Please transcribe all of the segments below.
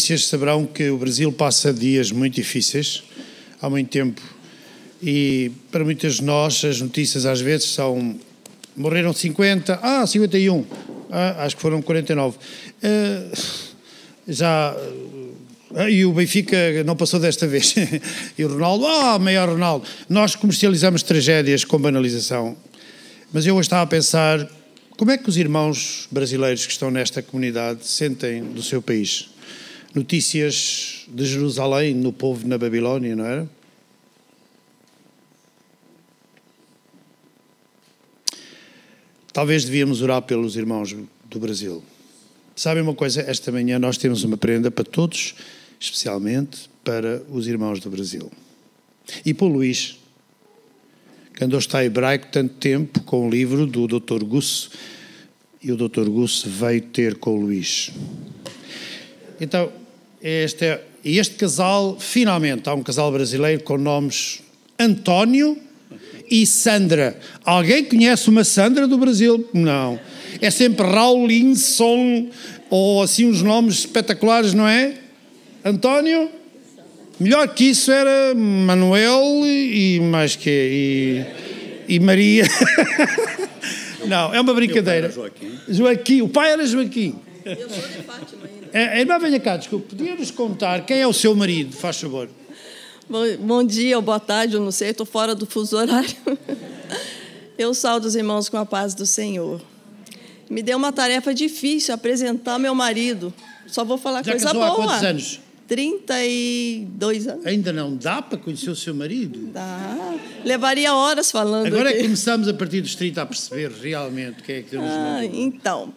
notícias saberão que o Brasil passa dias muito difíceis, há muito tempo, e para muitas de nós as notícias às vezes são: morreram 50, 51, acho que foram 49. E o Benfica não passou desta vez. E o Ronaldo, maior Ronaldo. Nós comercializamos tragédias com banalização. Mas eu hoje estava a pensar, como é que os irmãos brasileiros que estão nesta comunidade sentem do seu país? Notícias de Jerusalém, no povo na Babilónia, não era? Talvez devíamos orar pelos irmãos do Brasil. Sabem uma coisa? Esta manhã nós temos uma prenda para todos, especialmente para os irmãos do Brasil. E para o Luís, que andou a hebraico tanto tempo com o livro do Dr. Gusso, e o Dr. Gusso veio ter com o Luís. Então, este casal, finalmente, há um casal brasileiro com nomes António e Sandra. Alguém conhece uma Sandra do Brasil? Não. É sempre Raulinson, ou assim uns nomes espetaculares, não é? António? Melhor que isso era Manuel e mais que e Maria. Não, é uma brincadeira. Joaquim. O pai era Joaquim. Eu sou de Fátima ainda. Irmã, venha cá, desculpe. Podia-nos contar quem é o seu marido, faz favor. Bom dia ou boa tarde, eu não sei, estou fora do fuso horário. Eu saúdo os irmãos com a paz do Senhor. Me deu uma tarefa difícil apresentar meu marido. Só vou falar Já coisa casou boa. há quantos anos? 32 anos. Ainda não dá para conhecer o seu marido? Dá. Levaria horas falando. Agora aqui. é que começamos a partir dos 30 a perceber realmente quem é que Deus nos mandou. Então,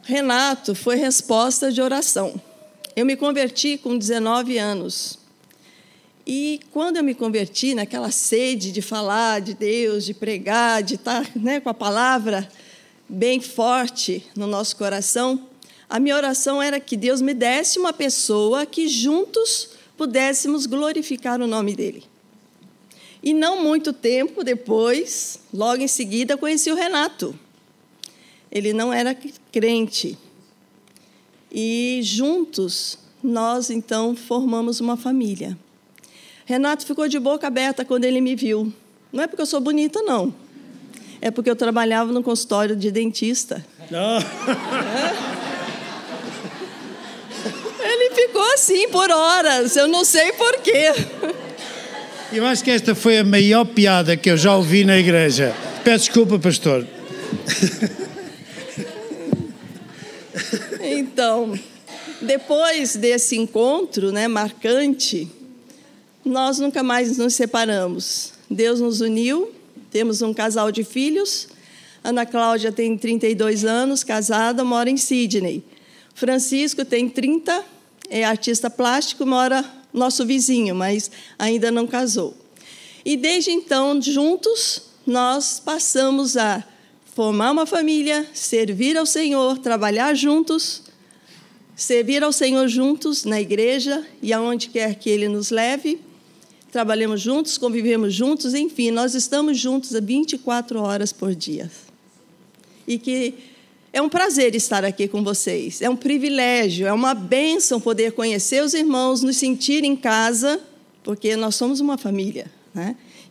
Renato foi resposta de oração. Eu me converti com 19 anos. E quando eu me converti, naquela sede de falar de Deus, de pregar, de estar, com a palavra bem forte no nosso coração, a minha oração era que Deus me desse uma pessoa que juntos pudéssemos glorificar o nome dele. E não muito tempo depois, logo em seguida, conheci o Renato. Ele não era crente. E juntos, nós, então, formamos uma família. Renato ficou de boca aberta quando ele me viu. Não é porque eu sou bonita, não. É porque eu trabalhava no consultório de dentista. Ele ficou assim por horas, eu não sei porquê. Eu acho que esta foi a maior piada que eu já ouvi na igreja. Peço desculpa, pastor. Então, depois desse encontro, marcante, nós nunca mais nos separamos. Deus nos uniu, temos um casal de filhos. Ana Cláudia tem 32 anos, casada, mora em Sydney. Francisco tem 30, é artista plástico, mora nosso vizinho, mas ainda não casou. E desde então, juntos, nós passamos a formar uma família, servir ao Senhor, trabalhar juntos, servir ao Senhor juntos na igreja e aonde quer que Ele nos leve. Trabalhamos juntos, convivemos juntos, enfim, nós estamos juntos 24 horas por dia. E que é um prazer estar aqui com vocês, é um privilégio, é uma bênção poder conhecer os irmãos, nos sentir em casa, porque nós somos uma família,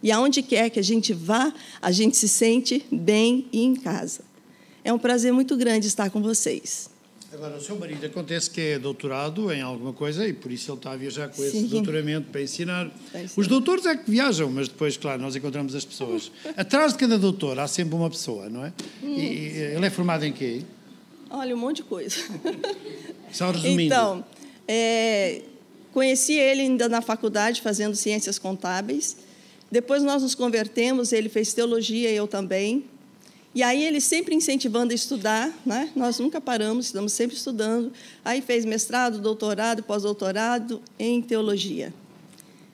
E aonde quer que a gente vá, a gente se sente bem e em casa. É um prazer muito grande estar com vocês. Agora, o seu marido acontece que é doutorado em alguma coisa e por isso ele está a viajar com esse Sim. doutoramento para ensinar. Os doutores é que viajam, mas depois, claro, nós encontramos as pessoas. Atrás de cada doutor há sempre uma pessoa, não é? E ele é formado em quê? Olha, um monte de coisa. Só resumindo. Então, conheci ele ainda na faculdade, fazendo ciências contábeis. Depois nós nos convertemos, ele fez teologia e eu também. E aí ele sempre incentivando a estudar, Nós nunca paramos, estamos sempre estudando. Aí fez mestrado, doutorado, pós-doutorado em teologia.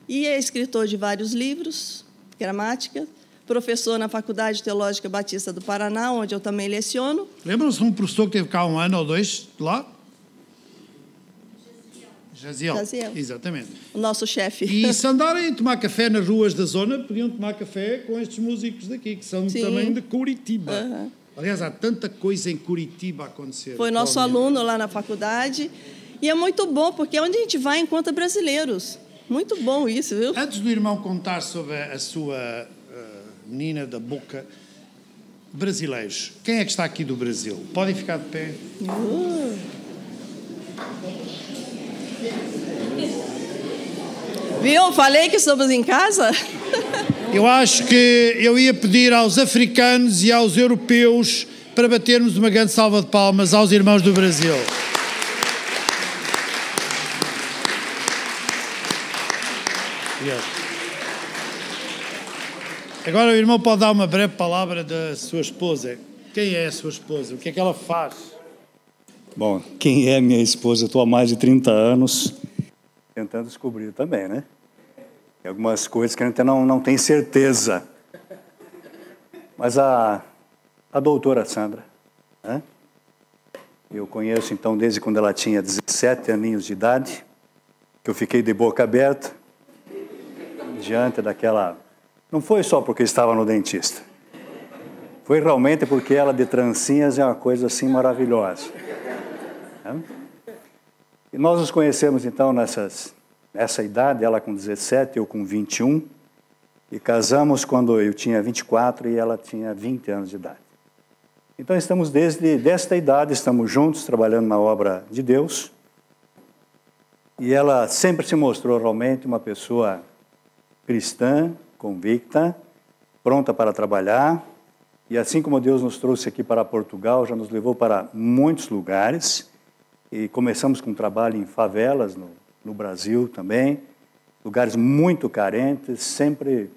E é escritor de vários livros, gramática, professor na Faculdade Teológica Batista do Paraná, onde eu também leciono. Lembram-se de um professor que teve cá 1 ano ou 2 lá? Jaziel. Exatamente. O nosso chefe. E se andarem a tomar café nas ruas da zona, podiam tomar café com estes músicos daqui, que são também de Curitiba. Aliás, há tanta coisa em Curitiba a acontecer. Foi nosso aluno lá na faculdade. E é muito bom, porque onde a gente vai encontra brasileiros. Muito bom isso, viu? Antes do irmão contar sobre a sua menina da boca, brasileiros, quem é que está aqui do Brasil? Podem ficar de pé. Viu? Falei que estamos em casa. Eu acho que eu ia pedir aos africanos e aos europeus para batermos uma grande salva de palmas aos irmãos do Brasil. Agora o irmão pode dar uma breve palavra da sua esposa. Quem é a sua esposa? O que é que ela faz? Bom, quem é minha esposa? Eu estou há mais de 30 anos tentando descobrir também, né? Tem algumas coisas que a gente não tem certeza. Mas a doutora Sandra, né? Eu conheço então desde quando ela tinha 17 aninhos de idade, que eu fiquei de boca aberta diante daquela... Não foi só porque estava no dentista. Foi realmente porque ela de trancinhas é uma coisa assim maravilhosa. E nós nos conhecemos então nessa idade, ela com 17, eu com 21, e casamos quando eu tinha 24 e ela tinha 20 anos de idade. Então estamos desta idade, estamos juntos, trabalhando na obra de Deus, e ela sempre se mostrou realmente uma pessoa cristã, convicta, pronta para trabalhar, e assim como Deus nos trouxe aqui para Portugal, já nos levou para muitos lugares, e começamos com trabalho em favelas no Brasil também, lugares muito carentes, sempre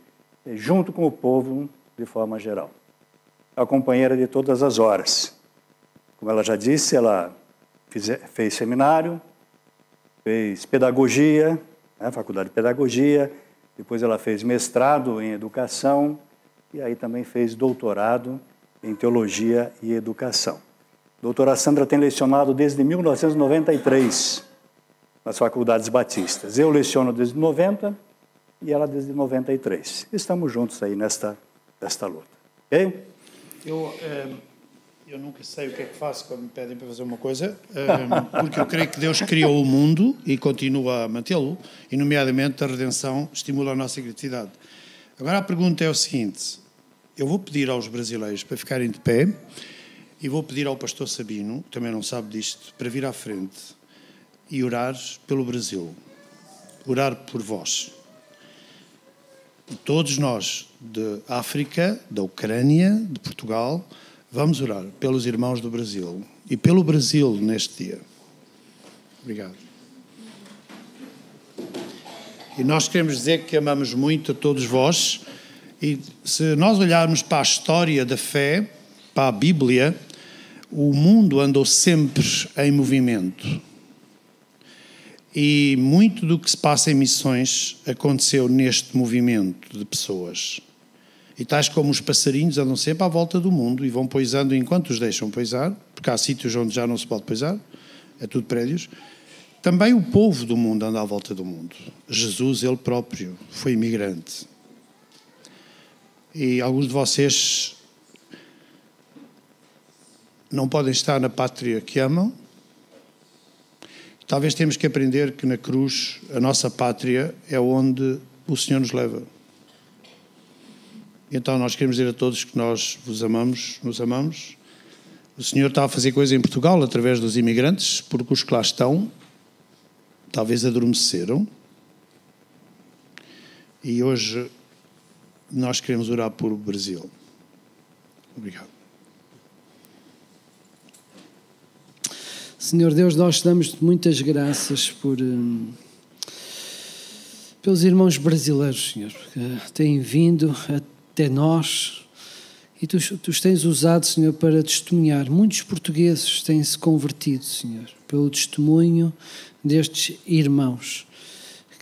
junto com o povo de forma geral. É a companheira de todas as horas. Como ela já disse, ela fez seminário, fez pedagogia, né, faculdade de pedagogia, depois ela fez mestrado em educação e aí também fez doutorado em teologia e educação. A doutora Sandra tem lecionado desde 1993 nas faculdades batistas. Eu leciono desde 90 e ela desde 93. Estamos juntos aí nesta luta. Ok? Eu nunca sei o que é que faço quando me pedem para fazer uma coisa, porque eu creio que Deus criou o mundo e continua a mantê-lo, e nomeadamente a redenção estimula a nossa criatividade. Agora a pergunta é o seguinte: eu vou pedir aos brasileiros para ficarem de pé e vou pedir ao pastor Sabino, que também não sabe disto, para vir à frente e orar pelo Brasil, orar por vós. Todos nós de África, da Ucrânia, de Portugal, vamos orar pelos irmãos do Brasil e pelo Brasil neste dia. Obrigado. E nós queremos dizer que amamos muito a todos vós, e se nós olharmos para a história da fé, para a Bíblia, o mundo andou sempre em movimento. E muito do que se passa em missões aconteceu neste movimento de pessoas. E tais como os passarinhos andam sempre à volta do mundo e vão poisando enquanto os deixam poisar, porque há sítios onde já não se pode poisar, é tudo prédios. Também o povo do mundo anda à volta do mundo. Jesus, ele próprio, foi imigrante. E alguns de vocês não podem estar na pátria que amam. Talvez temos que aprender que na cruz a nossa pátria é onde o Senhor nos leva. Então nós queremos dizer a todos que nós vos amamos, nos amamos. O Senhor está a fazer coisa em Portugal através dos imigrantes, porque os que lá estão talvez adormeceram. E hoje nós queremos orar por o Brasil. Obrigado. Senhor Deus, nós damos-te muitas graças pelos irmãos brasileiros, Senhor, que têm vindo até nós e tu os tens usado, Senhor, para testemunhar. Muitos portugueses têm-se convertido, Senhor, pelo testemunho destes irmãos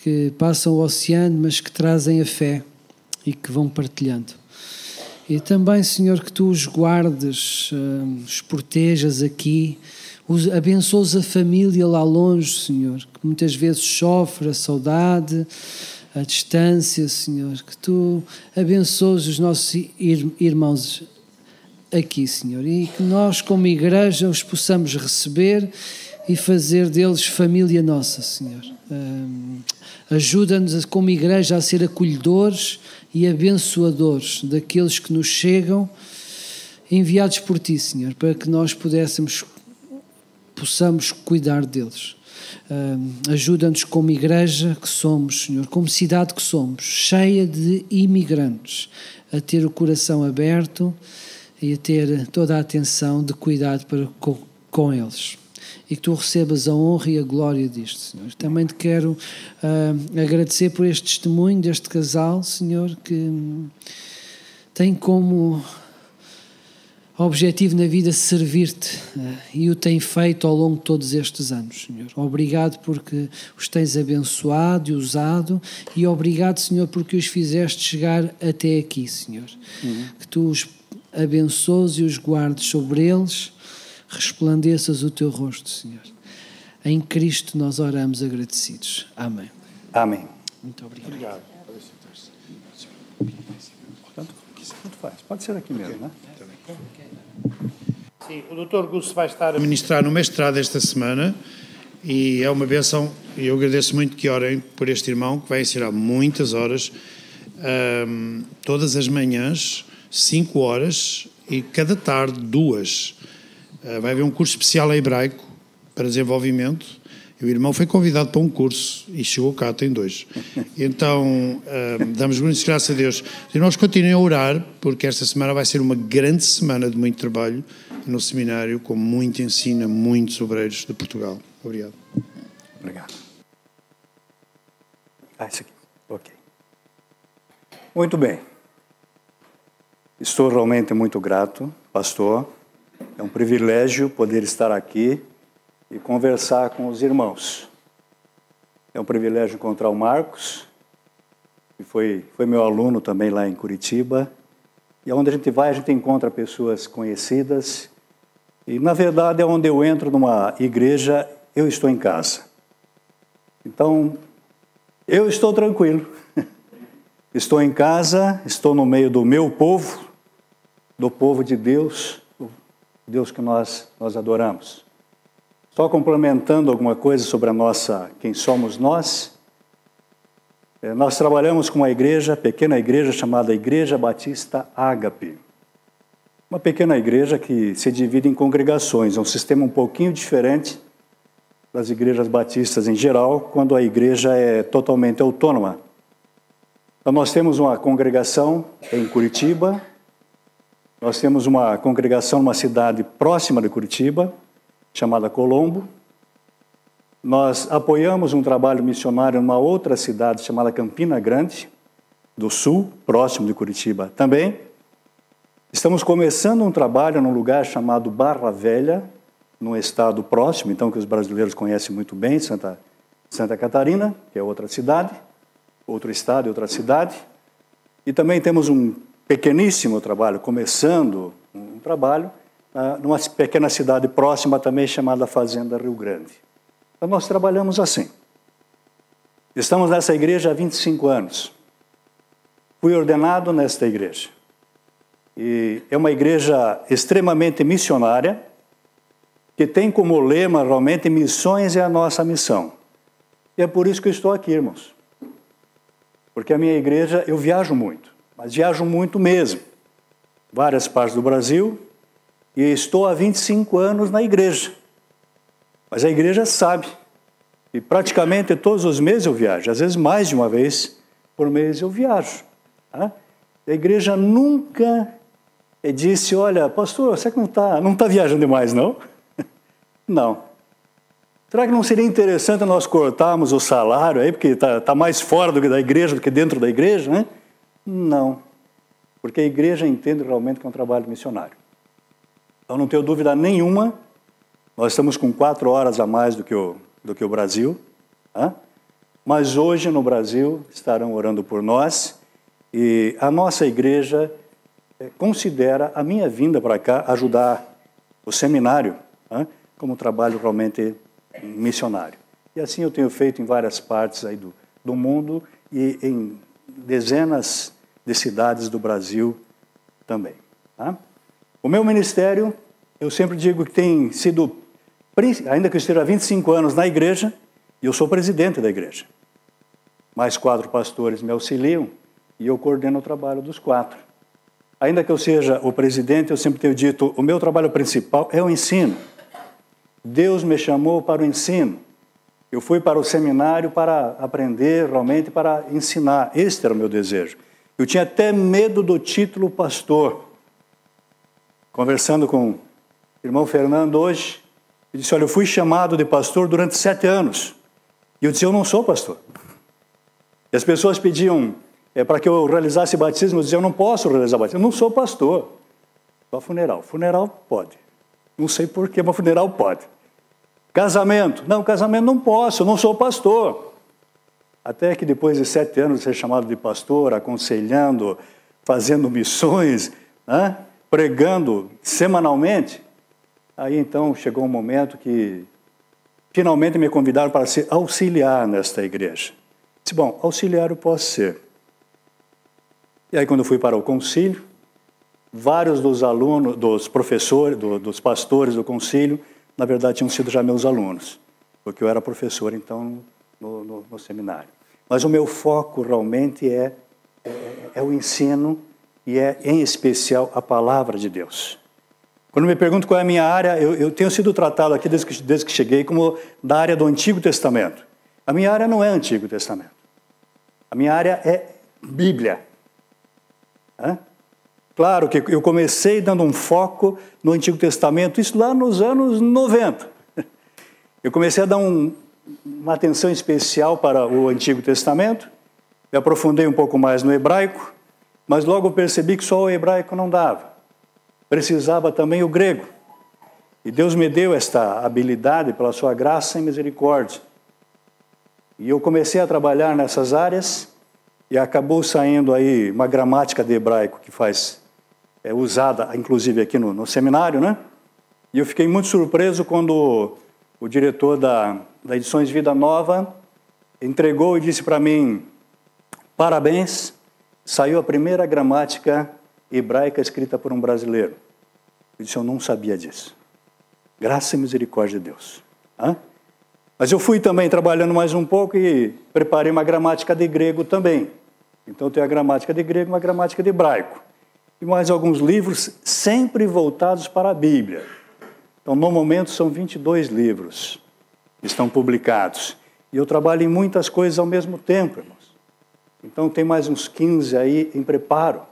que passam o oceano, mas que trazem a fé e que vão partilhando. E também, Senhor, que tu os guardes, os protejas aqui, abençoas a família lá longe, Senhor, que muitas vezes sofre a saudade, a distância, Senhor, que tu abençoes os nossos irmãos aqui, Senhor, e que nós como igreja os possamos receber, e fazer deles família nossa, Senhor. Ajuda-nos como igreja a ser acolhedores e abençoadores daqueles que nos chegam, enviados por Ti, Senhor, para que nós possamos cuidar deles. Ajuda-nos como igreja que somos, Senhor, como cidade que somos, cheia de imigrantes, a ter o coração aberto e a ter toda a atenção de cuidado com eles. E que Tu recebas a honra e a glória disto, Senhor. Também Te quero agradecer por este testemunho deste casal, Senhor, que tem como objetivo na vida servir-Te e o tem feito ao longo de todos estes anos, Senhor. Obrigado porque os tens abençoado e usado, e obrigado, Senhor, porque os fizeste chegar até aqui, Senhor. Que Tu os abençoes e os guardes sobre eles, resplandeças o Teu rosto, Senhor. Em Cristo nós oramos agradecidos. Amém. Amém. Muito obrigado. Obrigado. Tanto faz. Pode ser aqui mesmo, né? Sim, o Dr. Gusso vai estar a ministrar no mestrado esta semana e é uma bênção, e eu agradeço muito que orem por este irmão que vai ensinar muitas horas, todas as manhãs, 5 horas, e cada tarde 2. Vai haver um curso especial em hebraico para desenvolvimento. O irmão foi convidado para um curso e chegou cá, tem 2. Então, damos muitas graças a Deus. Os irmãos continuem a orar, porque esta semana vai ser uma grande semana de muito trabalho no seminário, com muito ensino a muitos obreiros de Portugal. Obrigado. Obrigado. Isso aqui. Ok. Muito bem. Estou realmente muito grato, pastor. É um privilégio poder estar aqui e conversar com os irmãos. É um privilégio encontrar o Marcos, que foi meu aluno também lá em Curitiba. E onde a gente vai, a gente encontra pessoas conhecidas. E, na verdade, é onde eu entro numa igreja, eu estou em casa. Então, eu estou tranquilo. Estou em casa, estou no meio do meu povo, do povo de Deus, o Deus que nós adoramos. Só complementando alguma coisa sobre quem somos nós. Nós trabalhamos com uma igreja, pequena igreja chamada Igreja Batista Ágape. Uma pequena igreja que se divide em congregações, é um sistema um pouquinho diferente das igrejas batistas em geral, quando a igreja é totalmente autônoma. Então nós temos uma congregação em Curitiba, nós temos uma congregação numa cidade próxima de Curitiba, chamada Colombo. Nós apoiamos um trabalho missionário numa outra cidade chamada Campina Grande, do Sul, próximo de Curitiba também. Estamos começando um trabalho num lugar chamado Barra Velha, num estado próximo, então que os brasileiros conhecem muito bem, Santa Catarina, que é outra cidade, outro estado e outra cidade. E também temos um pequeníssimo trabalho, começando um trabalho numa pequena cidade próxima também chamada Fazenda Rio Grande. Então nós trabalhamos assim. Estamos nessa igreja há 25 anos. Fui ordenado nesta igreja. E é uma igreja extremamente missionária, que tem como lema realmente missões é a nossa missão. E é por isso que eu estou aqui, irmãos. Porque a minha igreja, eu viajo muito, mas viajo muito mesmo. Várias partes do Brasil, e estou há 25 anos na igreja. Mas a igreja sabe, e praticamente todos os meses eu viajo, às vezes mais de uma vez por mês eu viajo. Tá? A igreja nunca disse, olha, pastor, você que não está viajando demais, não? Não. Será que não seria interessante nós cortarmos o salário aí, porque está mais fora da igreja do que dentro da igreja, né? Não. Porque a igreja entende realmente que é um trabalho missionário. Então, não tenho dúvida nenhuma, nós estamos com 4 horas a mais do que o Brasil, tá? Mas hoje no Brasil estarão orando por nós, e a nossa igreja considera a minha vinda para cá ajudar o seminário, tá? Como um trabalho realmente missionário. E assim eu tenho feito em várias partes aí do mundo e em dezenas de cidades do Brasil também. Tá? O meu ministério, eu sempre digo que tem sido ainda que eu esteja há 25 anos na igreja, e eu sou presidente da igreja. Mais 4 pastores me auxiliam e eu coordeno o trabalho dos 4. Ainda que eu seja o presidente, eu sempre tenho dito, o meu trabalho principal é o ensino. Deus me chamou para o ensino. Eu fui para o seminário para aprender, realmente para ensinar. Este era o meu desejo. Eu tinha até medo do título pastor. Conversando com o irmão Fernando hoje, ele disse, olha, eu fui chamado de pastor durante 7 anos. E eu disse, eu não sou pastor. E as pessoas pediam para que eu realizasse batismo, eu dizia, eu não posso realizar batismo, eu não sou pastor. Só funeral. Funeral pode. Não sei porquê, mas funeral pode. Casamento. Não, casamento não posso, eu não sou pastor. Até que depois de 7 anos de ser chamado de pastor, aconselhando, fazendo missões, né, pregando semanalmente, aí então chegou um momento que finalmente me convidaram para ser auxiliar nesta igreja. Disse, bom, auxiliar eu posso ser. E aí quando eu fui para o concílio, vários dos alunos, dos professores, dos pastores do concílio, na verdade tinham sido já meus alunos, porque eu era professor então no seminário. Mas o meu foco realmente é o ensino e é em especial a palavra de Deus. Quando me perguntam qual é a minha área, eu tenho sido tratado aqui desde que cheguei como da área do Antigo Testamento. A minha área não é Antigo Testamento. A minha área é Bíblia. Claro que eu comecei dando um foco no Antigo Testamento, isso lá nos anos 90. Eu comecei a dar uma atenção especial para o Antigo Testamento, me aprofundei um pouco mais no hebraico, mas logo percebi que só o hebraico não dava. Precisava também o grego. E Deus me deu esta habilidade pela sua graça e misericórdia. E eu comecei a trabalhar nessas áreas e acabou saindo aí uma gramática de hebraico que é usada, inclusive, aqui no seminário, né? E eu fiquei muito surpreso quando o diretor da Edições Vida Nova entregou e disse para mim, parabéns, saiu a primeira gramática hebraica escrita por um brasileiro. Eu disse, eu não sabia disso. Graça e misericórdia de Deus. Mas eu fui também trabalhando mais um pouco e preparei uma gramática de grego também. Então eu tenho a gramática de grego e uma gramática de hebraico. E mais alguns livros sempre voltados para a Bíblia. Então, no momento, são 22 livros que estão publicados. E eu trabalho em muitas coisas ao mesmo tempo, irmãos. Então, tem mais uns 15 aí em preparo.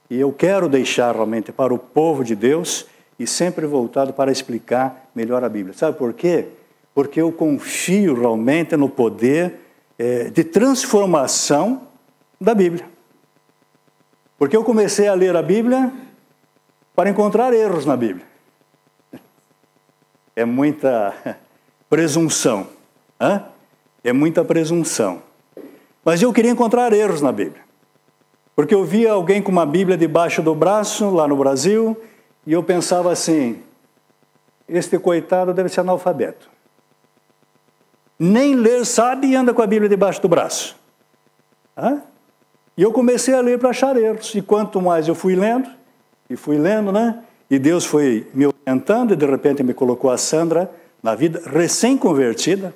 E eu quero deixar realmente para o povo de Deus e sempre voltado para explicar melhor a Bíblia. Sabe por quê? Porque eu confio realmente no poder de transformação da Bíblia. Porque eu comecei a ler a Bíblia para encontrar erros na Bíblia. É muita presunção. É muita presunção. Mas eu queria encontrar erros na Bíblia. Porque eu via alguém com uma Bíblia debaixo do braço, lá no Brasil, e eu pensava assim, este coitado deve ser analfabeto. Nem ler sabe e anda com a Bíblia debaixo do braço. E eu comecei a ler para achar erros. E quanto mais eu fui lendo, né? E Deus foi me orientando, e de repente me colocou a Sandra na vida, recém-convertida,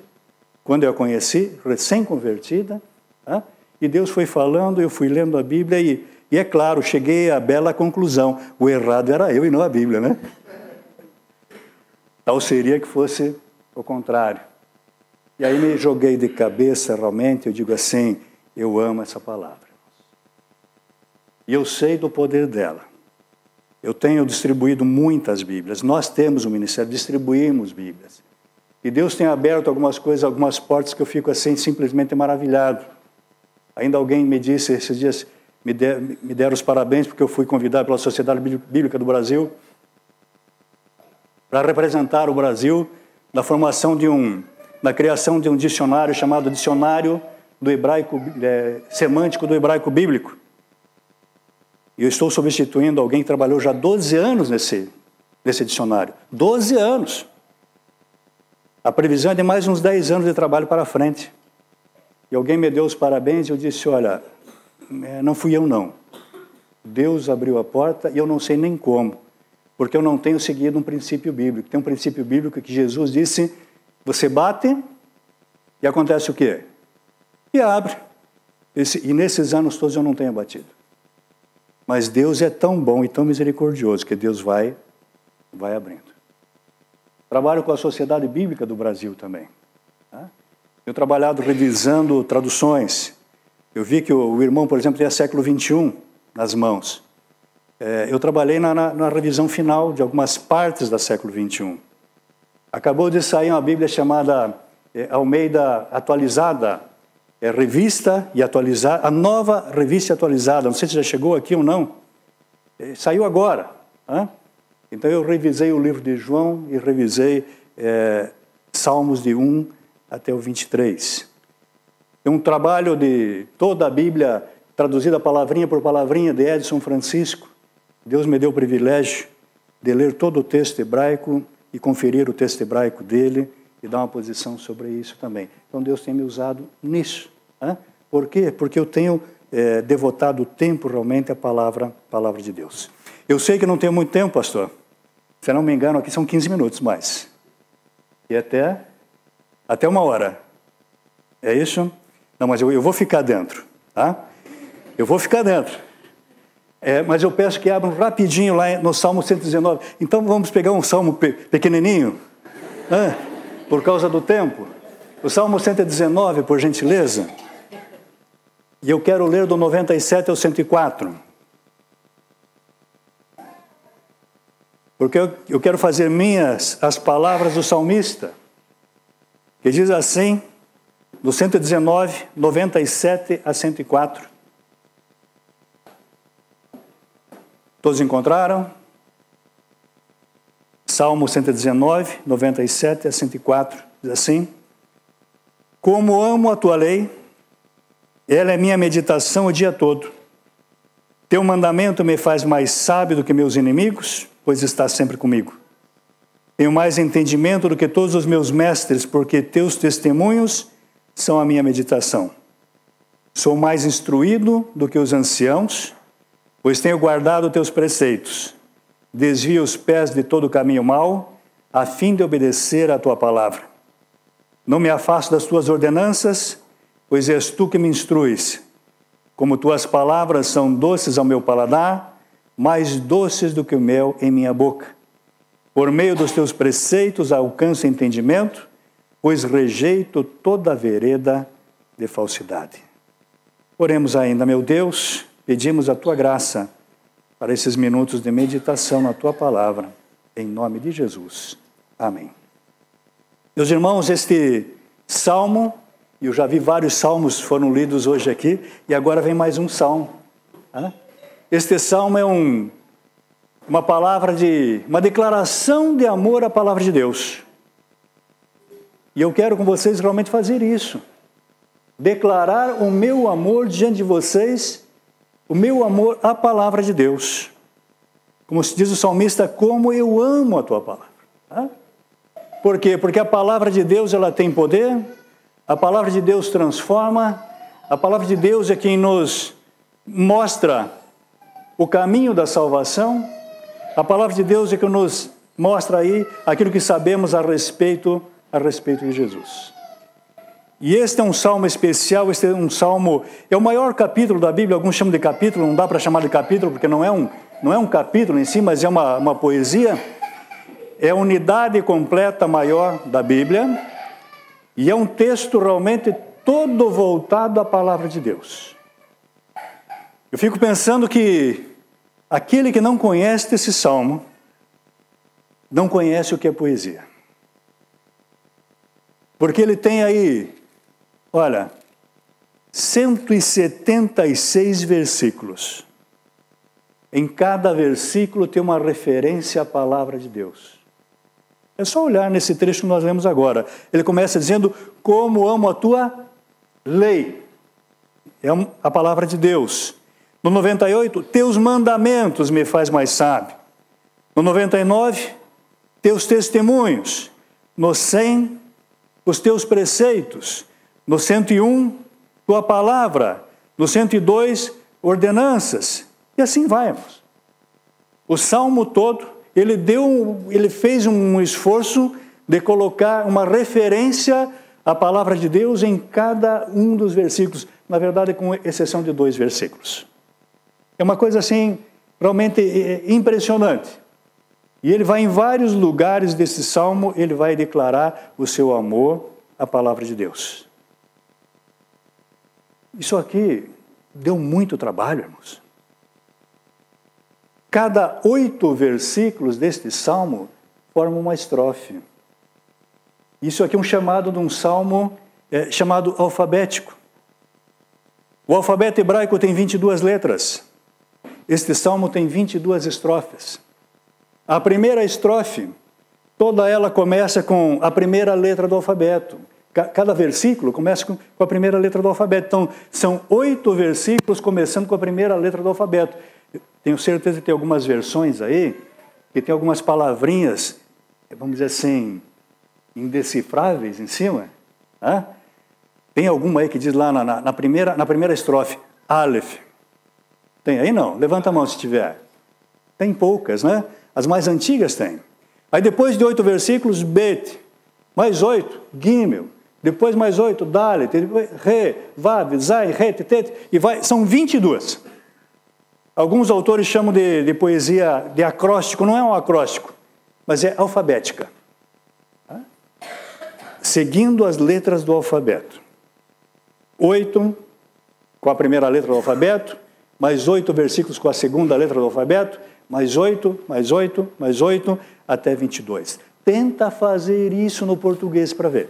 quando eu a conheci, recém-convertida, e Deus foi falando, eu fui lendo a Bíblia, e é claro, cheguei à bela conclusão, o errado era eu e não a Bíblia, né? Tal seria que fosse o contrário. E aí me joguei de cabeça, realmente, eu digo assim, eu amo essa palavra. E eu sei do poder dela. Eu tenho distribuído muitas Bíblias. Nós temos um ministério, distribuímos Bíblias. E Deus tem aberto algumas coisas, algumas portas que eu fico assim simplesmente maravilhado. Ainda alguém me disse, esses dias, me deram os parabéns porque eu fui convidado pela Sociedade Bíblica do Brasil para representar o Brasil na formação na criação de um dicionário chamado Dicionário do Hebraico, Semântico do Hebraico Bíblico. E eu estou substituindo alguém que trabalhou já 12 anos nesse dicionário. 12 anos. A previsão é de mais uns 10 anos de trabalho para frente. E alguém me deu os parabéns e eu disse, olha, não fui eu não. Deus abriu a porta e eu não sei nem como. porque eu não tenho seguido um princípio bíblico. Tem um princípio bíblico que Jesus disse, você bate e acontece o quê? E abre. E nesses anos todos eu não tenho batido. Mas Deus é tão bom e tão misericordioso que Deus vai abrindo. Trabalho com a Sociedade Bíblica do Brasil também. Tá? Eu trabalhado revisando traduções. Eu vi que o irmão, por exemplo, tem século XXI nas mãos. Eu trabalhei na revisão final de algumas partes da século XXI. Acabou de sair uma Bíblia chamada Almeida Atualizada, revista e atualizada, a nova revista atualizada. Não sei se já chegou aqui ou não. Saiu agora. Então eu revisei o livro de João e revisei Salmos de 1 até o 23. É um trabalho de toda a Bíblia, traduzida palavrinha por palavrinha, de Edson Francisco. Deus me deu o privilégio de ler todo o texto hebraico e conferir o texto hebraico dele e dar uma posição sobre isso também. Então Deus tem me usado nisso. Por quê? Porque eu tenho devotado tempo realmente à palavra de Deus. Eu sei que não tenho muito tempo, pastor. Se eu não me engano, aqui são 15 minutos mais. E até 1 hora. É isso? Não, mas eu vou ficar dentro. Tá? Eu vou ficar dentro. Mas eu peço que abram rapidinho lá no Salmo 119. Então vamos pegar um salmo pequenininho, por causa do tempo. O Salmo 119, por gentileza. E eu quero ler do 97 ao 104. Porque eu quero fazer minhas as palavras do salmista, que diz assim, do 119, 97 a 104. Todos encontraram? Salmo 119, 97 a 104, diz assim: Como amo a tua lei, ela é minha meditação o dia todo. Teu mandamento me faz mais sábio do que meus inimigos, pois está sempre comigo. Tenho mais entendimento do que todos os meus mestres, porque teus testemunhos são a minha meditação. Sou mais instruído do que os anciãos, pois tenho guardado teus preceitos. Desvio os pés de todo caminho mau, a fim de obedecer à tua palavra. Não me afasto das tuas ordenanças, pois és tu que me instruis. Como tuas palavras são doces ao meu paladar, mais doces do que o mel em minha boca. Por meio dos teus preceitos alcanço entendimento, pois rejeito toda vereda de falsidade. Oremos ainda, meu Deus, pedimos a tua graça para esses minutos de meditação na tua palavra, em nome de Jesus. Amém. Meus irmãos, este salmo, eu já vi vários salmos foram lidos hoje aqui, e agora vem mais um salmo. Este salmo é uma declaração de amor à palavra de Deus. E eu quero com vocês realmente fazer isso. Declarar o meu amor diante de vocês, o meu amor à palavra de Deus. Como se diz o salmista, como eu amo a tua palavra. Por quê? Porque a palavra de Deus ela tem poder, a palavra de Deus transforma, a palavra de Deus é quem nos mostra o caminho da salvação, a palavra de Deus é que nos mostra aí aquilo que sabemos a respeito de Jesus. E este é um salmo especial, este é um salmo, é o maior capítulo da Bíblia, alguns chamam de capítulo, não dá para chamar de capítulo, porque não é um capítulo em si, mas é uma poesia, é a unidade completa maior da Bíblia, e é um texto realmente todo voltado à palavra de Deus. Eu fico pensando que aquele que não conhece esse salmo, não conhece o que é poesia. Porque ele tem aí, olha, 176 versículos. Em cada versículo tem uma referência à palavra de Deus. É só olhar nesse trecho que nós lemos agora. Ele começa dizendo, como amo a tua lei. É a palavra de Deus. No 98, teus mandamentos me faz mais sábio. No 99, teus testemunhos. No 100, os teus preceitos. No 101, tua palavra. No 102, ordenanças. E assim vai, irmãos. O salmo todo, ele fez um esforço de colocar uma referência à palavra de Deus em cada um dos versículos, na verdade, com exceção de 2 versículos. É uma coisa assim, realmente impressionante. E ele vai em vários lugares desse salmo, ele vai declarar o seu amor à palavra de Deus. Isso aqui deu muito trabalho, irmãos. Cada 8 versículos deste salmo formam uma estrofe. Isso aqui é um chamado de um salmo chamado alfabético. O alfabeto hebraico tem 22 letras. Este salmo tem 22 estrofes. A primeira estrofe, toda ela começa com a primeira letra do alfabeto. Cada versículo começa com a primeira letra do alfabeto. Então, são 8 versículos começando com a primeira letra do alfabeto. Tenho certeza que tem algumas versões aí, que tem algumas palavrinhas, vamos dizer assim, indecifráveis em cima. Né? Tem alguma aí que diz lá na primeira estrofe, Aleph. Tem aí não? Levanta a mão se tiver. Tem poucas, né? As mais antigas tem. Aí depois de 8 versículos, Bet. Mais 8, Gimel. Depois mais 8, Dalet. Re, Vav, Zai, Het, Tet. E vai, são 22. Alguns autores chamam de poesia de acróstico. Não é um acróstico, mas é alfabética. Seguindo as letras do alfabeto. 8 com a primeira letra do alfabeto, mais 8 versículos com a segunda letra do alfabeto, mais 8, mais 8, mais 8, até 22. Tenta fazer isso no português para ver.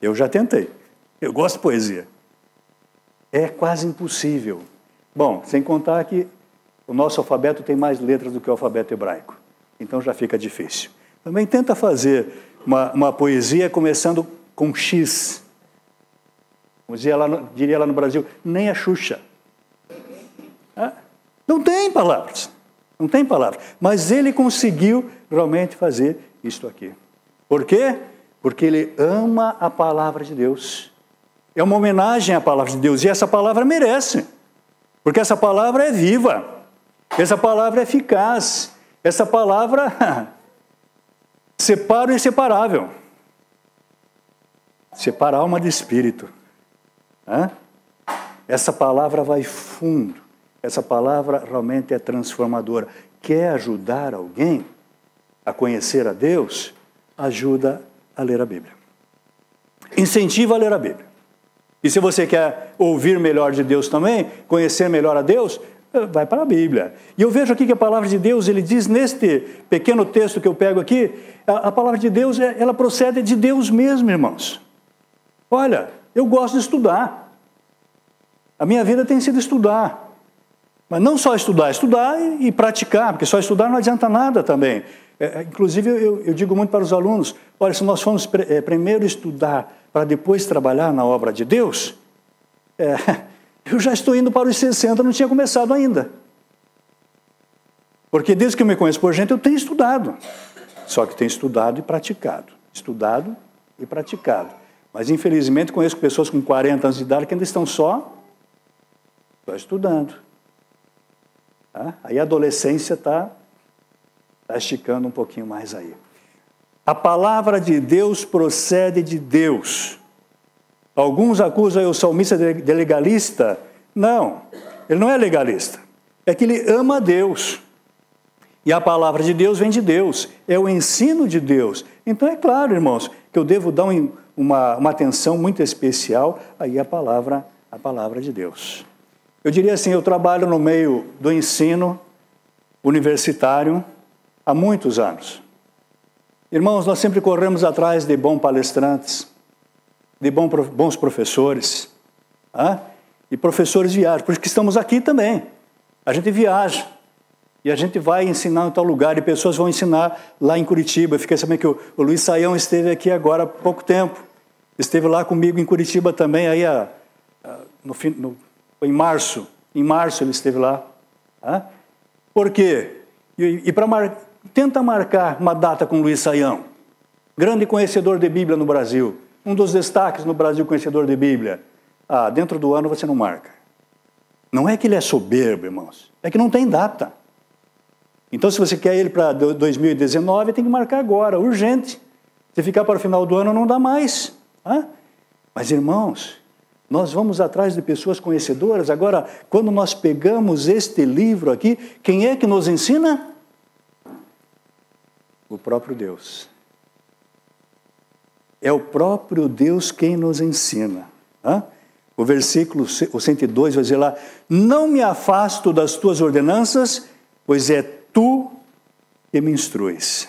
Eu já tentei. Eu gosto de poesia. É quase impossível. Bom, sem contar que o nosso alfabeto tem mais letras do que o alfabeto hebraico. Então já fica difícil. Também tenta fazer uma poesia começando com X. Como diria lá no Brasil, nem a Xuxa. Não tem palavras. Não tem palavras. Mas ele conseguiu realmente fazer isto aqui. Por quê? Porque ele ama a palavra de Deus. É uma homenagem à palavra de Deus. E essa palavra merece. Porque essa palavra é viva. Essa palavra é eficaz. Essa palavra separa o inseparável. Separa alma de espírito. Essa palavra vai fundo. Essa palavra realmente é transformadora. Quer ajudar alguém a conhecer a Deus? Ajuda a ler a Bíblia. Incentiva a ler a Bíblia. E se você quer ouvir melhor de Deus também, conhecer melhor a Deus, vai para a Bíblia. E eu vejo aqui que a palavra de Deus, ele diz neste pequeno texto que eu pego aqui, a palavra de Deus, ela procede de Deus mesmo, irmãos. Olha, eu gosto de estudar. A minha vida tem sido estudar. Mas não só estudar e praticar, porque só estudar não adianta nada também. Inclusive, eu digo muito para os alunos, olha, se nós formos primeiro estudar para depois trabalhar na obra de Deus, eu já estou indo para os 60, não tinha começado ainda. Porque desde que eu me conheço por gente, eu tenho estudado. Só que tenho estudado e praticado. Estudado e praticado. Mas, infelizmente, conheço pessoas com 40 anos de idade que ainda estão só estudando. Aí a adolescência está esticando um pouquinho mais aí. A palavra de Deus procede de Deus. Alguns acusam o salmista de legalista. Não, ele não é legalista. É que ele ama a Deus. E a palavra de Deus vem de Deus. É o ensino de Deus. Então é claro, irmãos, que eu devo dar uma atenção muito especial aí à palavra de Deus. Eu diria assim, eu trabalho no meio do ensino universitário há muitos anos. Irmãos, nós sempre corremos atrás de bons palestrantes, de bons professores, e professores viajam, por isso que estamos aqui também. A gente viaja, e a gente vai ensinar em tal lugar, e pessoas vão ensinar lá em Curitiba. Eu fiquei sabendo que o Luiz Saião esteve aqui agora há pouco tempo, esteve lá comigo em Curitiba também, aí em março ele esteve lá. Por quê? Tenta marcar uma data com Luiz Saião, grande conhecedor de Bíblia no Brasil, um dos destaques no Brasil conhecedor de Bíblia. Dentro do ano você não marca. Não é que ele é soberbo, irmãos, é que não tem data. Então, se você quer ele para 2019, tem que marcar agora, urgente. Se ficar para o final do ano, não dá mais. Mas, irmãos, nós vamos atrás de pessoas conhecedoras. Agora, quando nós pegamos este livro aqui, quem é que nos ensina? O próprio Deus. É o próprio Deus quem nos ensina. O versículo 102 vai dizer lá: não me afasto das tuas ordenanças, pois é tu que me instruis.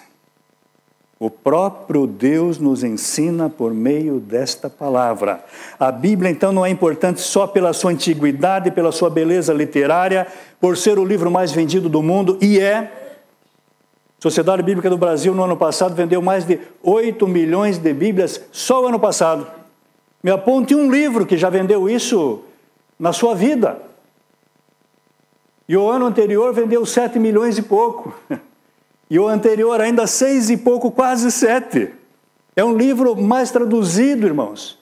O próprio Deus nos ensina por meio desta palavra. A Bíblia, então, não é importante só pela sua antiguidade, pela sua beleza literária, por ser o livro mais vendido do mundo, e é. Sociedade Bíblica do Brasil, no ano passado, vendeu mais de 8 milhões de Bíblias só o ano passado. Me aponte um livro que já vendeu isso na sua vida. E o ano anterior vendeu 7 milhões e pouco. E o anterior ainda 6 e pouco, quase 7. É um livro mais traduzido, irmãos.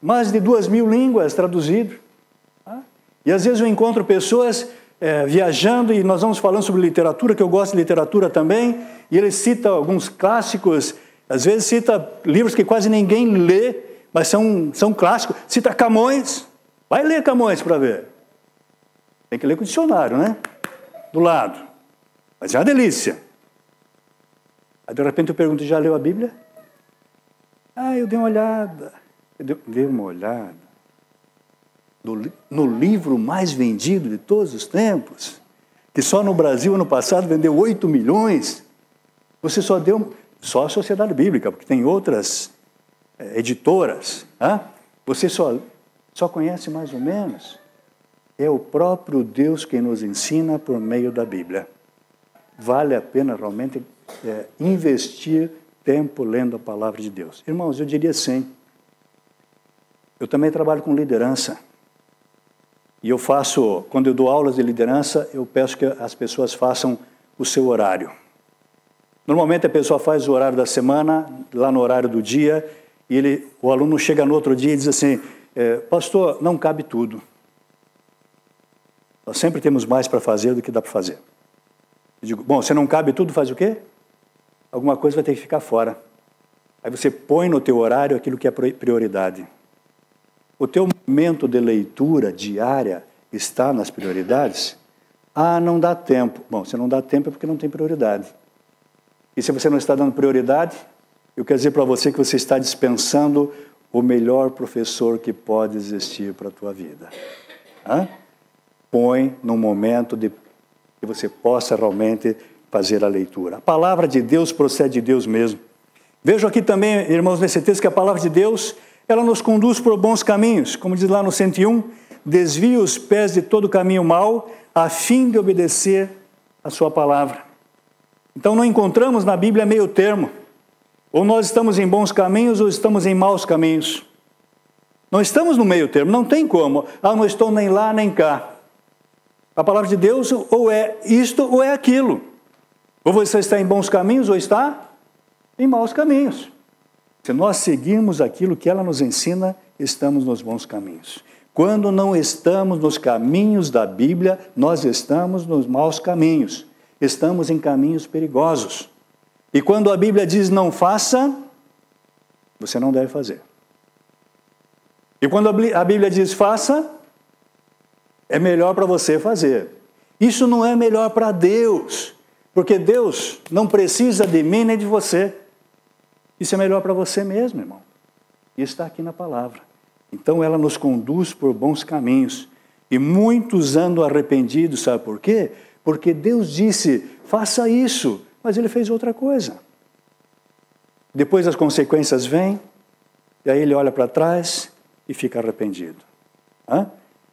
Mais de 2.000 línguas traduzido. E às vezes eu encontro pessoas viajando, e nós vamos falando sobre literatura, que eu gosto de literatura também, e ele cita alguns clássicos, às vezes cita livros que quase ninguém lê, mas são clássicos. Cita Camões. Vai ler Camões para ver. Tem que ler com o dicionário, né? Do lado. Mas é uma delícia. Aí de repente eu pergunto: já leu a Bíblia? Eu dei uma olhada. Dei uma olhada. No livro mais vendido de todos os tempos, que só no Brasil, ano passado, vendeu 8 milhões. Você só deu... Só a Sociedade Bíblica, porque tem outras editoras. Você só conhece mais ou menos. É o próprio Deus quem nos ensina por meio da Bíblia. Vale a pena realmente investir tempo lendo a palavra de Deus. Irmãos, eu diria sim. Eu também trabalho com liderança. E eu faço, quando eu dou aulas de liderança, eu peço que as pessoas façam o seu horário. Normalmente a pessoa faz o horário da semana, lá no horário do dia, e o aluno chega no outro dia e diz assim: pastor, não cabe tudo. Nós sempre temos mais para fazer do que dá para fazer. Eu digo: bom, se não cabe tudo, faz o quê? Alguma coisa vai ter que ficar fora. Aí você põe no teu horário aquilo que é prioridade. O teu momento de leitura diária está nas prioridades? Não dá tempo. Bom, se não dá tempo é porque não tem prioridade. E se você não está dando prioridade, eu quero dizer para você que você está dispensando o melhor professor que pode existir para a tua vida. Põe num momento que você possa realmente fazer a leitura. A palavra de Deus procede de Deus mesmo. Vejo aqui também, irmãos, nesse texto, que a palavra de Deus, ela nos conduz por bons caminhos. Como diz lá no 101, desvia os pés de todo caminho mau, a fim de obedecer a sua palavra. Então não encontramos na Bíblia meio termo. Ou nós estamos em bons caminhos ou estamos em maus caminhos. Não estamos no meio termo, não tem como. Não estou nem lá nem cá. A palavra de Deus ou é isto ou é aquilo. Ou você está em bons caminhos ou está em maus caminhos. Se nós seguirmos aquilo que ela nos ensina, estamos nos bons caminhos. Quando não estamos nos caminhos da Bíblia, nós estamos nos maus caminhos. Estamos em caminhos perigosos. E quando a Bíblia diz não faça, você não deve fazer. E quando a Bíblia diz faça, é melhor para você fazer. Isso não é melhor para Deus, porque Deus não precisa de mim nem de você. Isso é melhor para você mesmo, irmão. Isso está aqui na palavra. Então ela nos conduz por bons caminhos. E muitos andam arrependidos, sabe por quê? Porque Deus disse, faça isso, mas ele fez outra coisa. Depois as consequências vêm, e aí ele olha para trás e fica arrependido.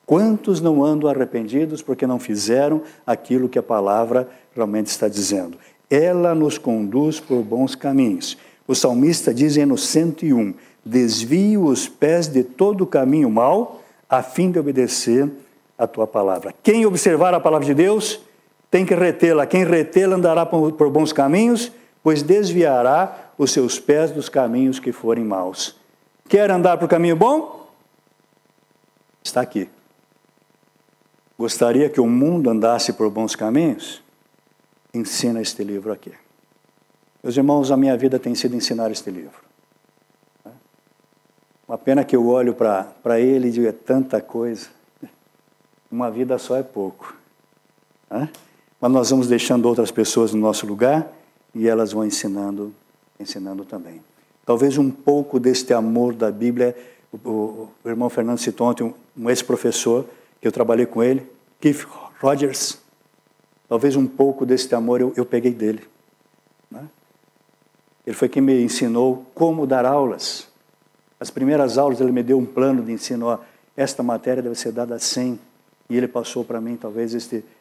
Quantos não andam arrependidos porque não fizeram aquilo que a palavra realmente está dizendo? Ela nos conduz por bons caminhos. O salmista diz no 101, desvie os pés de todo o caminho mau, a fim de obedecer a tua palavra. Quem observar a palavra de Deus, tem que retê-la. Quem retê-la andará por bons caminhos, pois desviará os seus pés dos caminhos que forem maus. Quer andar por caminho bom? Está aqui. Gostaria que o mundo andasse por bons caminhos? ensina este livro aqui. Meus irmãos, a minha vida tem sido ensinar este livro. Uma pena que eu olho para ele e digo, é tanta coisa. Uma vida só é pouco. Mas nós vamos deixando outras pessoas no nosso lugar e elas vão ensinando também. Talvez um pouco deste amor da Bíblia, o irmão Fernando citou ontem, um ex-professor, que eu trabalhei com ele, Keith Rogers. Talvez um pouco deste amor eu peguei dele. Ele foi quem me ensinou como dar aulas. As primeiras aulas ele me deu um plano de ensino. Ó, esta matéria deve ser dada assim. E ele passou para mim talvez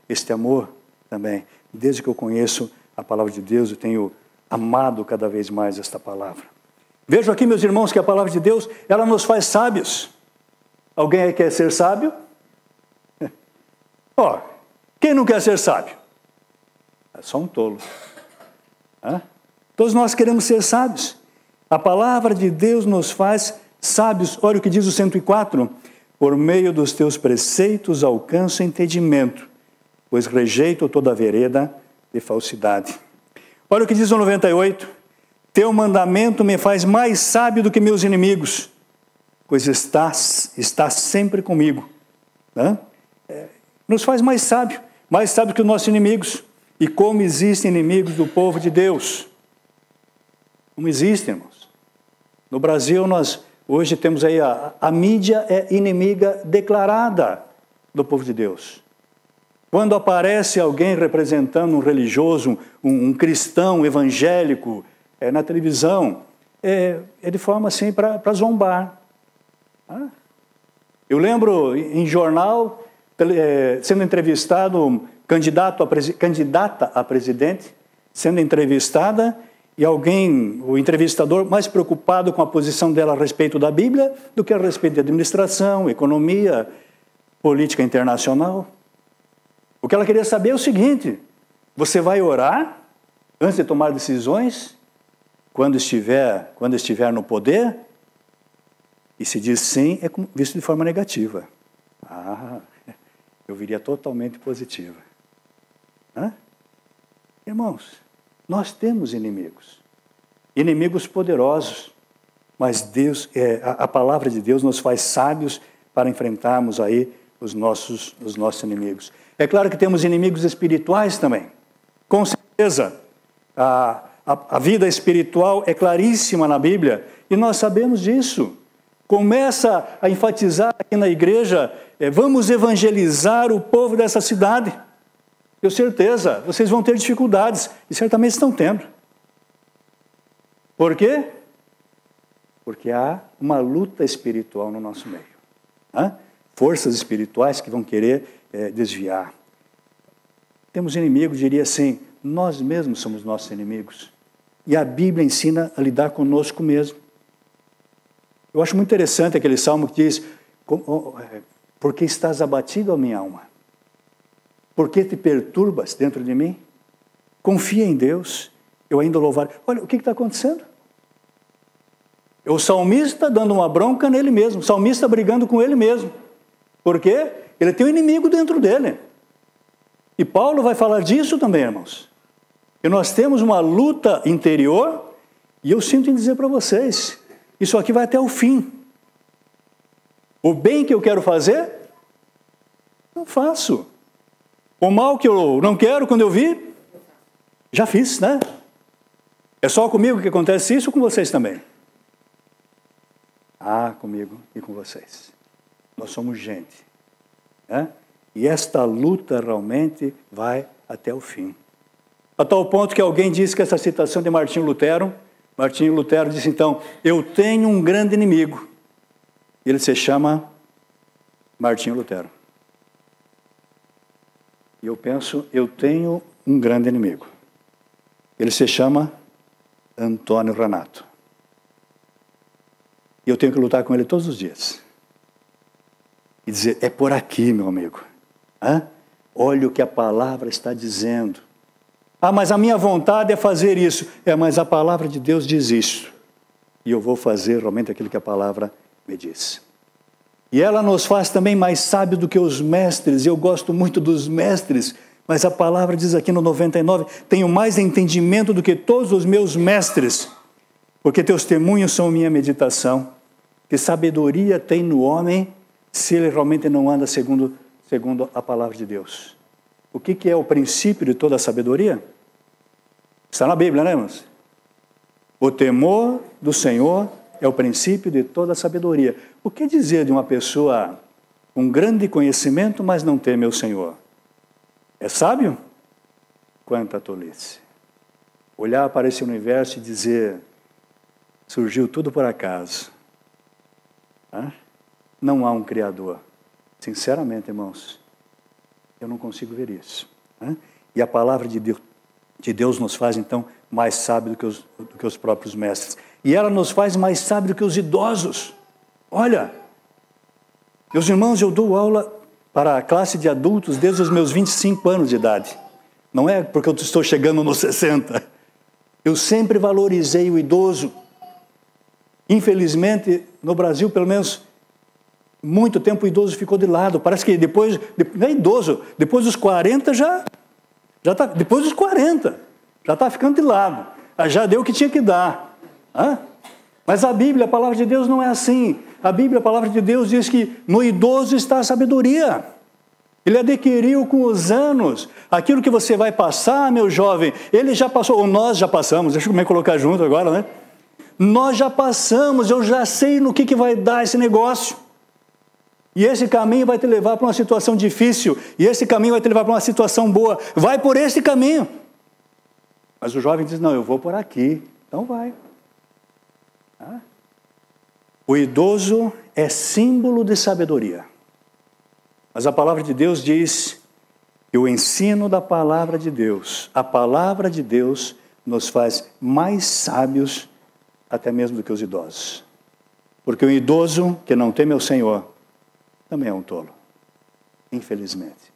este amor também. Desde que eu conheço a palavra de Deus, eu tenho amado cada vez mais esta palavra. Vejo aqui, meus irmãos, que a palavra de Deus, ela nos faz sábios. Alguém aí quer ser sábio? Ó, quem não quer ser sábio? É só um tolo. Todos nós queremos ser sábios. A palavra de Deus nos faz sábios. Olha o que diz o 104. Por meio dos teus preceitos alcanço entendimento, pois rejeito toda vereda de falsidade. Olha o que diz o 98. Teu mandamento me faz mais sábio do que meus inimigos, pois estás sempre comigo. Nos faz mais sábio que os nossos inimigos. E como existem inimigos do povo de Deus. Como existem, irmãos. No Brasil, nós hoje temos aí a mídia é inimiga declarada do povo de Deus. Quando aparece alguém representando um religioso, um cristão evangélico na televisão, é de forma assim para zombar. Eu lembro em jornal, sendo entrevistado, candidata a presidente, sendo entrevistada, e alguém, o entrevistador, mais preocupado com a posição dela a respeito da Bíblia do que a respeito de administração, economia, política internacional. O que ela queria saber é o seguinte: você vai orar antes de tomar decisões, quando estiver no poder? E se diz sim, é visto de forma negativa. Eu viria totalmente positiva. Irmãos, nós temos inimigos poderosos, mas Deus, a palavra de Deus nos faz sábios para enfrentarmos aí os nossos inimigos. É claro que temos inimigos espirituais também, com certeza. A vida espiritual é claríssima na Bíblia e nós sabemos disso. Começa a enfatizar aqui na igreja, vamos evangelizar o povo dessa cidade. Tenho certeza, vocês vão ter dificuldades, e certamente estão tendo. Por quê? Porque há uma luta espiritual no nosso meio. Forças espirituais que vão querer desviar. Temos inimigos, diria assim, nós mesmos somos nossos inimigos. E a Bíblia ensina a lidar conosco mesmo. Eu acho muito interessante aquele salmo que diz, porque estás abatido, ó minha alma? Por que te perturbas dentro de mim? Confia em Deus, eu ainda louvarei. Olha, o que está acontecendo? O salmista dando uma bronca nele mesmo, o salmista brigando com ele mesmo. Por quê? Ele tem um inimigo dentro dele. E Paulo vai falar disso também, irmãos. E nós temos uma luta interior, e eu sinto em dizer para vocês, isso aqui vai até o fim. O bem que eu quero fazer, não faço. O mal que eu não quero, quando eu vi, já fiz, né? É só comigo que acontece isso ou com vocês também? Comigo e com vocês. Nós somos gente. E esta luta realmente vai até o fim. A tal ponto que alguém disse que essa citação de Martinho Lutero disse então, eu tenho um grande inimigo. Ele se chama Martinho Lutero. E eu penso, eu tenho um grande inimigo. Ele se chama Antônio Ranato. E eu tenho que lutar com ele todos os dias. E dizer, é por aqui, meu amigo. Olha o que a palavra está dizendo. Mas a minha vontade é fazer isso. Mas a palavra de Deus diz isso. E eu vou fazer realmente aquilo que a palavra me diz. E ela nos faz também mais sábios do que os mestres. E eu gosto muito dos mestres, Mas a palavra diz aqui no 99, tenho mais entendimento do que todos os meus mestres, porque teus testemunhos são minha meditação. Que sabedoria tem no homem se ele realmente não anda segundo a palavra de Deus? O que é o princípio de toda a sabedoria? Está na Bíblia, né, irmãos? O temor do Senhor é o princípio de toda a sabedoria. O que dizer de uma pessoa com grande conhecimento, mas não teme o Senhor? É sábio? Quanta tolice. Olhar para esse universo e dizer, surgiu tudo por acaso. Não há um Criador. Sinceramente, irmãos, eu não consigo ver isso. E a palavra de Deus nos faz, então, mais sábio do que os próprios mestres. E ela nos faz mais sábio do que os idosos. Olha, meus irmãos, eu dou aula para a classe de adultos desde os meus 25 anos de idade. Não é porque eu estou chegando nos 60. Eu sempre valorizei o idoso. Infelizmente, no Brasil, pelo menos, muito tempo o idoso ficou de lado. Parece que depois não é idoso, depois dos 40 já está, depois dos 40, já está ficando de lado. Já deu o que tinha que dar. Mas a Bíblia, a palavra de Deus não é assim. A Bíblia, a palavra de Deus diz que no idoso está a sabedoria. Ele adquiriu com os anos aquilo que você vai passar, meu jovem. Ele já passou, ou nós já passamos, deixa eu me colocar junto agora, né? Nós já passamos, eu já sei no que vai dar esse negócio. E esse caminho vai te levar para uma situação difícil. E esse caminho vai te levar para uma situação boa. Vai por esse caminho. Mas o jovem diz, não, eu vou por aqui. Então vai. O idoso é símbolo de sabedoria. Mas a palavra de Deus diz que o ensino da palavra de Deus, a palavra de Deus nos faz mais sábios até mesmo do que os idosos. Porque o idoso que não teme ao Senhor também é um tolo, infelizmente.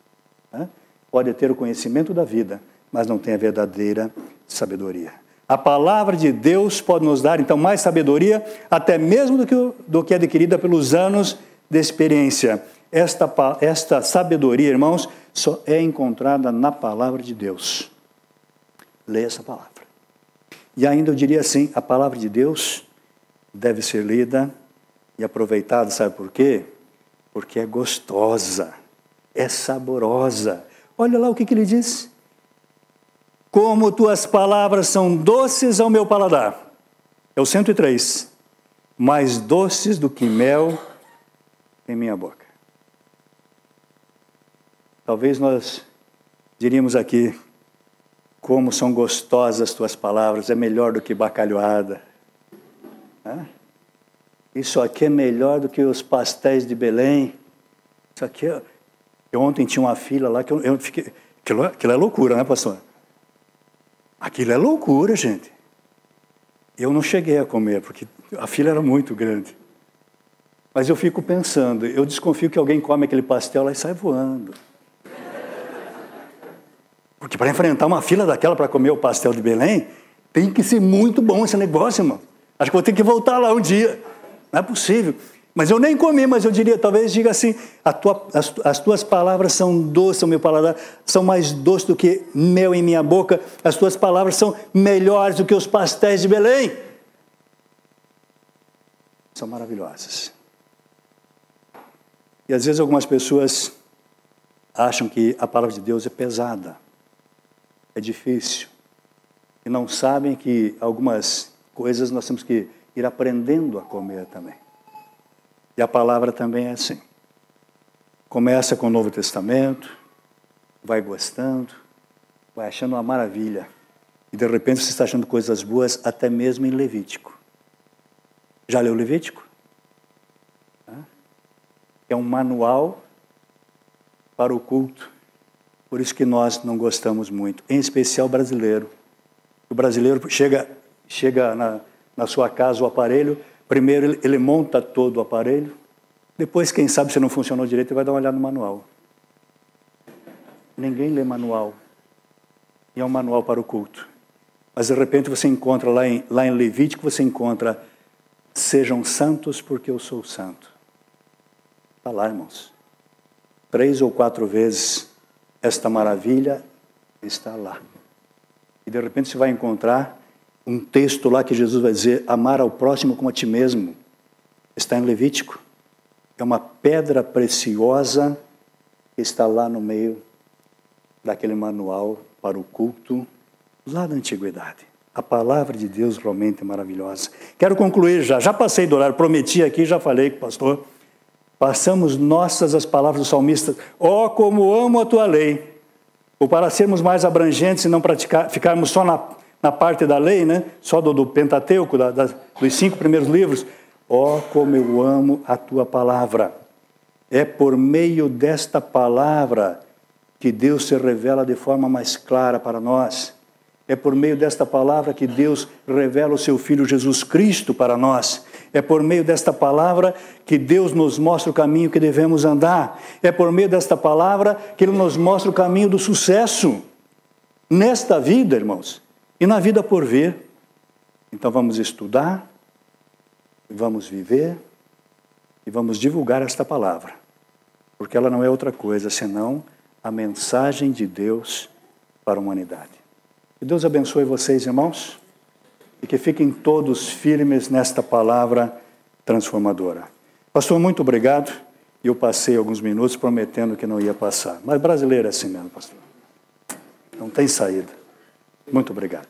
Pode ter o conhecimento da vida, mas não tem a verdadeira sabedoria. A palavra de Deus pode nos dar, então, mais sabedoria, até mesmo do que é adquirida pelos anos de experiência. Esta sabedoria, irmãos, só é encontrada na palavra de Deus. Leia essa palavra. E ainda eu diria assim, a palavra de Deus deve ser lida e aproveitada, sabe por quê? Porque é gostosa, é saborosa. Olha lá o que ele diz. Como tuas palavras são doces ao meu paladar. É o 103. Mais doces do que mel em minha boca. Talvez nós diríamos aqui, como são gostosas as tuas palavras, é melhor do que bacalhoada. Isso aqui é melhor do que os pastéis de Belém. Isso aqui, eu ontem tinha uma fila lá que eu fiquei... Aquilo é loucura, né, pastor? Aquilo é loucura, gente. Eu não cheguei a comer, porque a fila era muito grande. Mas eu fico pensando, eu desconfio que alguém come aquele pastel lá e sai voando. Porque para enfrentar uma fila daquela para comer o pastel de Belém, tem que ser muito bom esse negócio, irmão. Acho que vou ter que voltar lá um dia. Não é possível. Mas eu nem comi, mas eu diria, talvez diga assim, as tuas palavras são doces ao meu paladar, são mais doces do que mel em minha boca, as tuas palavras são melhores do que os pastéis de Belém. São maravilhosas. E às vezes algumas pessoas acham que a palavra de Deus é pesada, é difícil, e não sabem que algumas coisas nós temos que ir aprendendo a comer também. E a palavra também é assim. Começa com o Novo Testamento, vai gostando, vai achando uma maravilha. E de repente você está achando coisas boas até mesmo em Levítico. Já leu Levítico? É um manual para o culto. Por isso que nós não gostamos muito, em especial o brasileiro. O brasileiro chega na sua casa o aparelho, primeiro ele monta todo o aparelho, depois, quem sabe, se não funcionou direito, ele vai dar uma olhada no manual. Ninguém lê manual. E é um manual para o culto. Mas de repente você encontra lá em Levítico, você encontra, sejam santos porque eu sou santo. Está lá, irmãos. 3 ou 4 vezes esta maravilha está lá. E de repente você vai encontrar um texto lá que Jesus vai dizer: amar ao próximo como a ti mesmo. Está em Levítico. É uma pedra preciosa que está lá no meio daquele manual para o culto lá da antiguidade. A palavra de Deus realmente é maravilhosa. Quero concluir já passei do horário, prometi aqui, já falei com o pastor. Passamos nossas as palavras do salmista: ó, como amo a tua lei. Ou para sermos mais abrangentes e não ficarmos só na parte da lei, né? Só do Pentateuco, dos 5 primeiros livros. Ó, como eu amo a tua palavra. É por meio desta palavra que Deus se revela de forma mais clara para nós. É por meio desta palavra que Deus revela o seu Filho Jesus Cristo para nós. É por meio desta palavra que Deus nos mostra o caminho que devemos andar. É por meio desta palavra que Ele nos mostra o caminho do sucesso. Nesta vida, irmãos, e na vida por vir. Então vamos estudar, vamos viver e vamos divulgar esta palavra. Porque ela não é outra coisa senão a mensagem de Deus para a humanidade. Que Deus abençoe vocês, irmãos, e que fiquem todos firmes nesta palavra transformadora. Pastor, muito obrigado. Eu passei alguns minutos prometendo que não ia passar. Mas brasileiro é assim mesmo, pastor. Não tem saída. Muito obrigado.